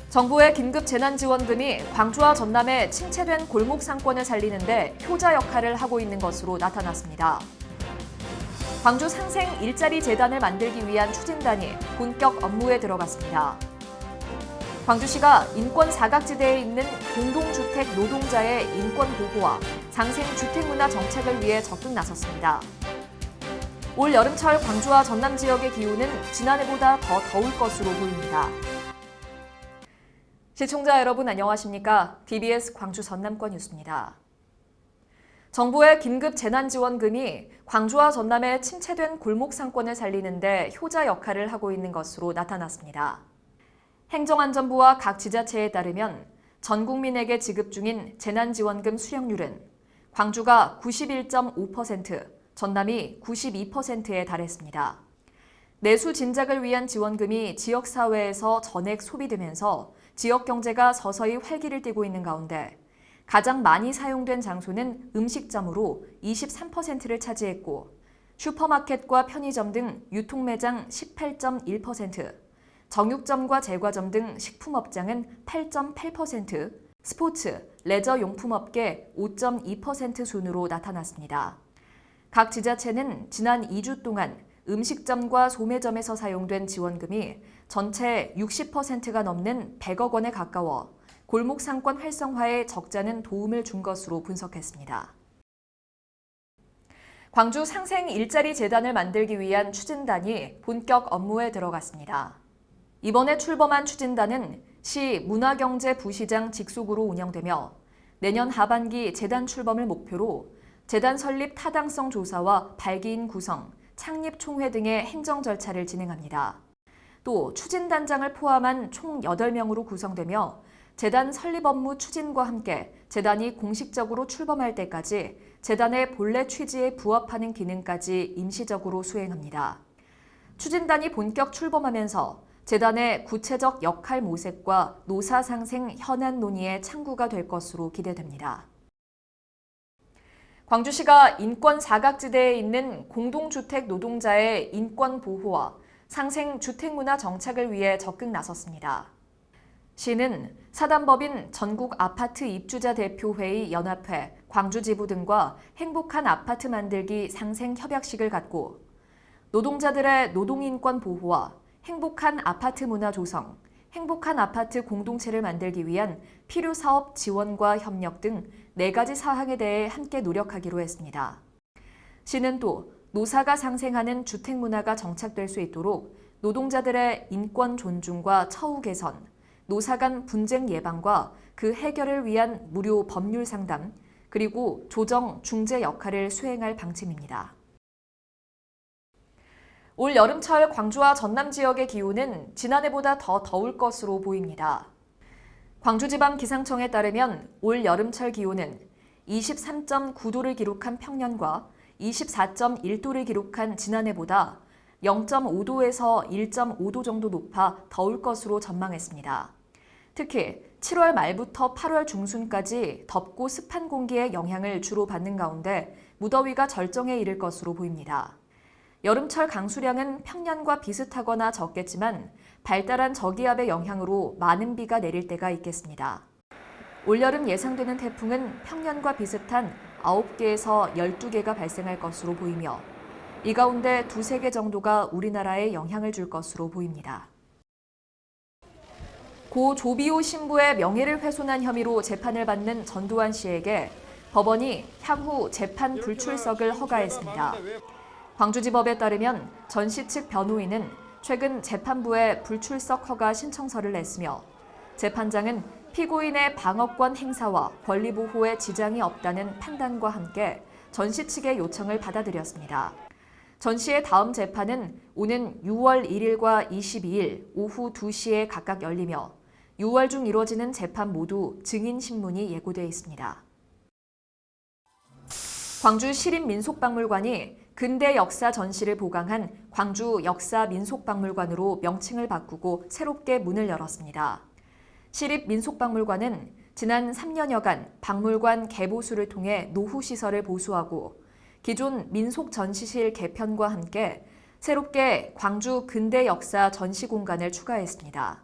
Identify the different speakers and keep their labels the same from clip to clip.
Speaker 1: 정부의 긴급 재난지원금이 광주와 전남의 침체된 골목 상권을 살리는데 효자 역할을 하고 있는 것으로 나타났습니다. 광주 상생 일자리 재단을 만들기 위한 추진단이 본격 업무에 들어갔습니다. 광주시가 인권 사각지대에 있는 공동주택 노동자의 인권 보호와 상생 주택문화 정착을 위해 적극 나섰습니다. 올 여름철 광주와 전남 지역의 기온은 지난해보다 더 더울 것으로 보입니다. 시청자 여러분 안녕하십니까? TBS 광주 전남권 뉴스입니다. 정부의 긴급 재난지원금이 광주와 전남의 침체된 골목 상권을 살리는 데 효자 역할을 하고 있는 것으로 나타났습니다. 행정안전부와 각 지자체에 따르면 전 국민에게 지급 중인 재난지원금 수령률은 광주가 91.5%, 전남이 92%에 달했습니다. 내수 진작을 위한 지원금이 지역사회에서 전액 소비되면서 지역 경제가 서서히 활기를 띠고 있는 가운데 가장 많이 사용된 장소는 음식점으로 23%를 차지했고 슈퍼마켓과 편의점 등 유통매장 18.1%, 정육점과 제과점 등 식품업장은 8.8%, 스포츠, 레저 용품업계 5.2% 순으로 나타났습니다. 각 지자체는 지난 2주 동안 음식점과 소매점에서 사용된 지원금이 전체 60%가 넘는 100억 원에 가까워 골목 상권 활성화에 적잖은 도움을 준 것으로 분석했습니다. 광주 상생 일자리 재단을 만들기 위한 추진단이 본격 업무에 들어갔습니다. 이번에 출범한 추진단은 시 문화경제부시장 직속으로 운영되며 내년 하반기 재단 출범을 목표로 재단 설립 타당성 조사와 발기인 구성, 창립 총회 등의 행정 절차를 진행합니다. 또 추진단장을 포함한 총 8명으로 구성되며 재단 설립 업무 추진과 함께 재단이 공식적으로 출범할 때까지 재단의 본래 취지에 부합하는 기능까지 임시적으로 수행합니다. 추진단이 본격 출범하면서 재단의 구체적 역할 모색과 노사 상생 현안 논의의 창구가 될 것으로 기대됩니다. 광주시가 인권 사각지대에 있는 공동주택 노동자의 인권 보호와 상생 주택문화 정착을 위해 적극 나섰습니다. 시는 사단법인 전국아파트 입주자 대표회의 연합회, 광주지부 등과 행복한 아파트 만들기 상생 협약식을 갖고 노동자들의 노동인권 보호와 행복한 아파트 문화 조성, 행복한 아파트 공동체를 만들기 위한 필요 사업 지원과 협력 등 4가지 사항에 대해 함께 노력하기로 했습니다. 시는 또 노사가 상생하는 주택 문화가 정착될 수 있도록 노동자들의 인권 존중과 처우 개선, 노사 간 분쟁 예방과 그 해결을 위한 무료 법률 상담, 그리고 조정, 중재 역할을 수행할 방침입니다. 올 여름철 광주와 전남 지역의 기온은 지난해보다 더 더울 것으로 보입니다. 광주지방기상청에 따르면 올 여름철 기온은 23.9도를 기록한 평년과 24.1도를 기록한 지난해보다 0.5도에서 1.5도 정도 높아 더울 것으로 전망했습니다. 특히 7월 말부터 8월 중순까지 덥고 습한 공기의 영향을 주로 받는 가운데 무더위가 절정에 이를 것으로 보입니다. 여름철 강수량은 평년과 비슷하거나 적겠지만 발달한 저기압의 영향으로 많은 비가 내릴 때가 있겠습니다. 올여름 예상되는 태풍은 평년과 비슷한 9개에서 12개가 발생할 것으로 보이며 이 가운데 2-3개 정도가 우리나라에 영향을 줄 것으로 보입니다. 고 조비오 신부의 명예를 훼손한 혐의로 재판을 받는 전두환 씨에게 법원이 향후 재판 불출석을 허가했습니다. 광주지법에 따르면 전 씨 측 변호인은 최근 재판부에 불출석 허가 신청서를 냈으며 재판장은 피고인의 방어권 행사와 권리 보호에 지장이 없다는 판단과 함께 전 씨 측의 요청을 받아들였습니다. 전 씨의 다음 재판은 오는 6월 1일과 22일 오후 2시에 각각 열리며 6월 중 이뤄지는 재판 모두 증인 신문이 예고돼 있습니다. 광주 시립민속박물관이 근대 역사 전시를 보강한 광주 역사민속박물관으로 명칭을 바꾸고 새롭게 문을 열었습니다. 시립민속박물관은 지난 3년여간 박물관 개보수를 통해 노후시설을 보수하고 기존 민속전시실 개편과 함께 새롭게 광주 근대 역사 전시 공간을 추가했습니다.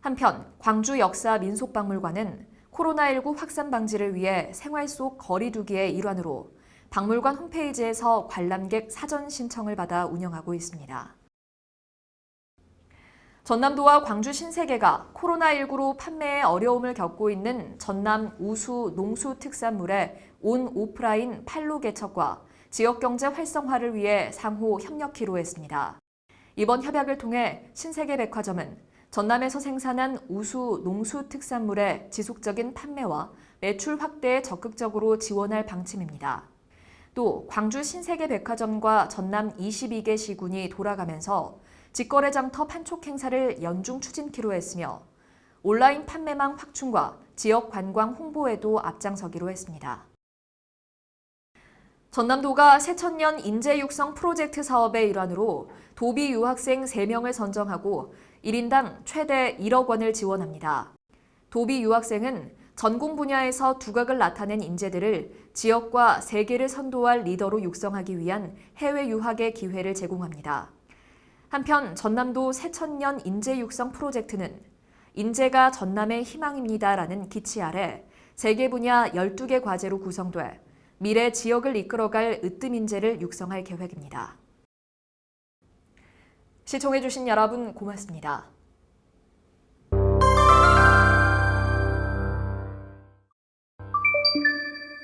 Speaker 1: 한편 광주 역사 민속박물관은 코로나19 확산 방지를 위해 생활 속 거리 두기의 일환으로 박물관 홈페이지에서 관람객 사전 신청을 받아 운영하고 있습니다. 전남도와 광주 신세계가 코로나19로 판매에 어려움을 겪고 있는 전남 우수 농수 특산물의 온 오프라인 판로 개척과 지역경제 활성화를 위해 상호 협력키로 했습니다. 이번 협약을 통해 신세계백화점은 전남에서 생산한 우수 농수 특산물의 지속적인 판매와 매출 확대에 적극적으로 지원할 방침입니다. 또 광주 신세계백화점과 전남 22개 시군이 돌아가면서 직거래 장터 판촉 행사를 연중 추진키로 했으며 온라인 판매망 확충과 지역 관광 홍보에도 앞장서기로 했습니다. 전남도가 새천년 인재 육성 프로젝트 사업의 일환으로 도비 유학생 3명을 선정하고 1인당 최대 1억 원을 지원합니다. 도비 유학생은 전공 분야에서 두각을 나타낸 인재들을 지역과 세계를 선도할 리더로 육성하기 위한 해외 유학의 기회를 제공합니다. 한편 전남도 새천년 인재 육성 프로젝트는 인재가 전남의 희망입니다라는 기치 아래 세계 분야 12개 과제로 구성돼 미래 지역을 이끌어갈 으뜸 인재를 육성할 계획입니다. 시청해주신 여러분 고맙습니다.